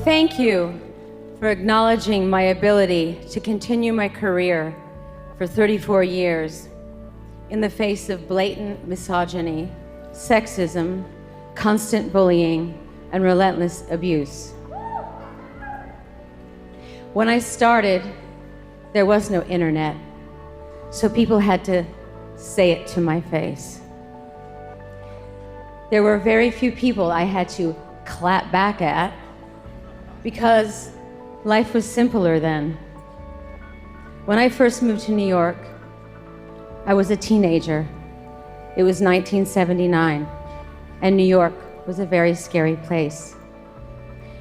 Thank you for acknowledging my ability to continue my career for 34 years in the face of blatant misogyny, sexism, constant bullying, and relentless abuse. When I started, there was no internet, so people had to say it to my face. There were very few people I had to clap back at because life was simpler then. When I first moved to New York, I was a teenager. It was 1979, and New York was a very scary place.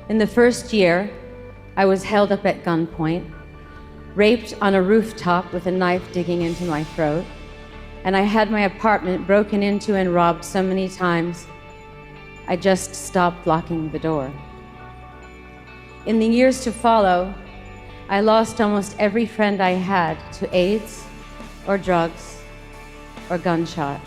In the first year, I was held up at gunpoint, raped on a rooftop with a knife digging into my throat, and I had my apartment broken into and robbed so many times, I just stopped locking the door. In the years to follow, I lost almost every friend I had to AIDS or drugs or gunshot.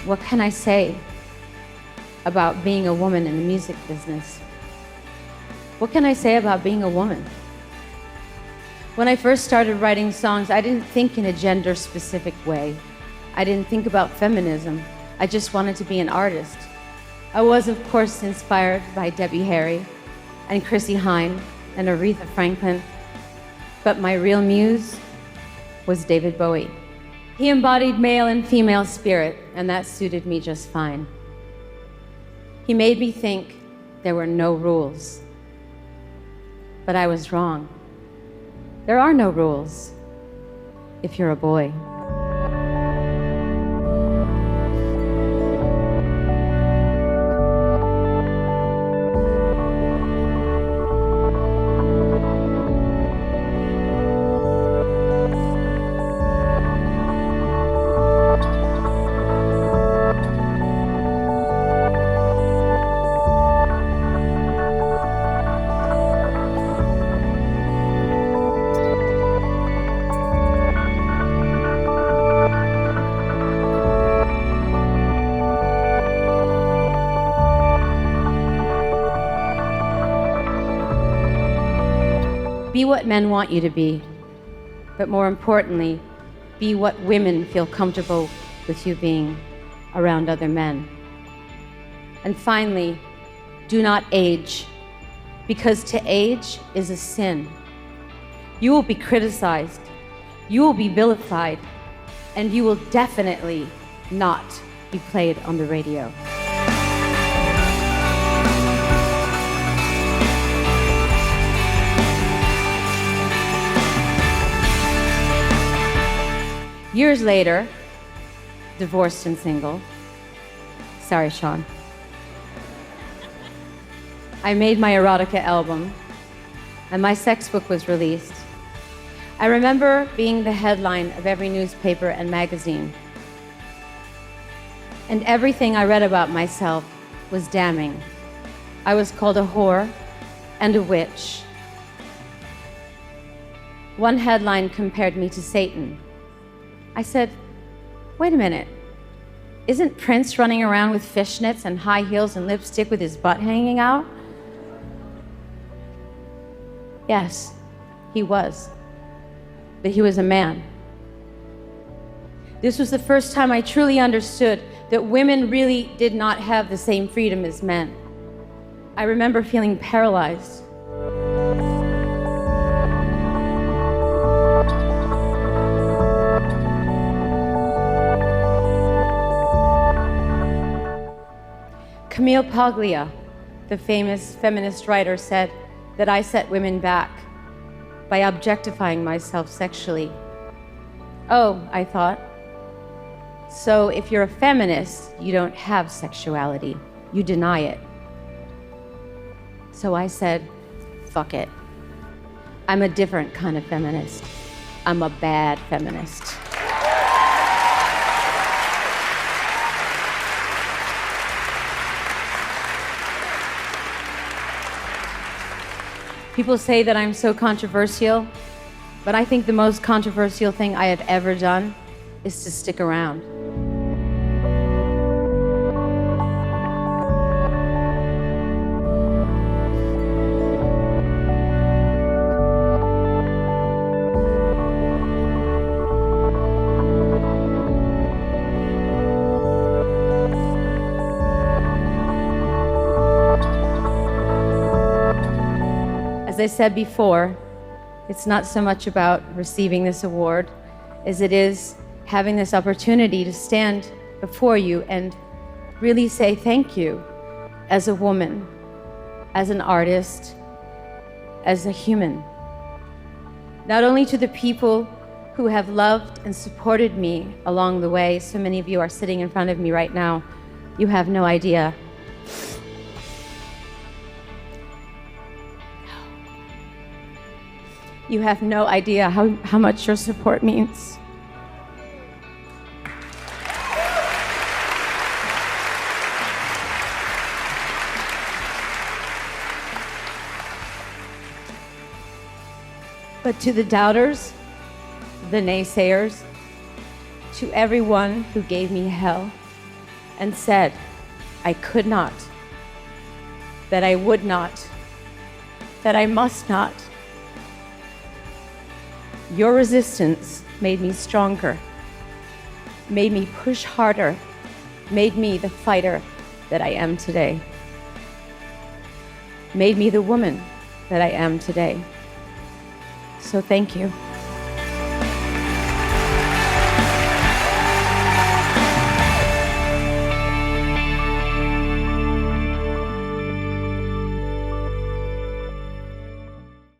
What can I say about being a woman in the music business? What can I say about being a woman? When I first started writing songs, I didn't think in a gender-specific way. I didn't think about feminism. I just wanted to be an artist. I was, of course, inspired by Debbie Harry and Chrissie Hynde and Aretha Franklin, but my real muse was David Bowie. He embodied male and female spirit, and that suited me just fine. He made me think there were no rules. But I was wrong. There are no rules if you're a boy. Be what men want you to be, but more importantly, be what women feel comfortable with you being around other men. And finally, do not age, because to age is a sin. You will be criticized, you will be vilified, and you will definitely not be played on the radio. Years later, divorced and single, sorry, Sean, I made my erotica album, and my sex book was released. I remember being the headline of every newspaper and magazine, and everything I read about myself was damning. I was called a whore and a witch. One headline compared me to Satan. I said, wait a minute, isn't Prince running around with fishnets and high heels and lipstick with his butt hanging out? Yes, he was, but he was a man. This was the first time I truly understood that women really did not have the same freedom as men. I remember feeling paralyzed. Camille Paglia, the famous feminist writer, said that I set women back by objectifying myself sexually. Oh, I thought, so if you're a feminist, you don't have sexuality, you deny it. So I said, fuck it. I'm a different kind of feminist. I'm a bad feminist. People say that I'm so controversial, but I think the most controversial thing I have ever done is to stick around. As I said before, it's not so much about receiving this award as it is having this opportunity to stand before you and really say thank you as a woman, as an artist, as a human. Not only to the people who have loved and supported me along the way. So many of you are sitting in front of me right now. You have no idea. You have no idea how much your support means. But to the doubters, the naysayers, to everyone who gave me hell and said I could not, that I would not, that I must not, your resistance made me stronger, made me push harder, made me the fighter that I am today, made me the woman that I am today. So thank you.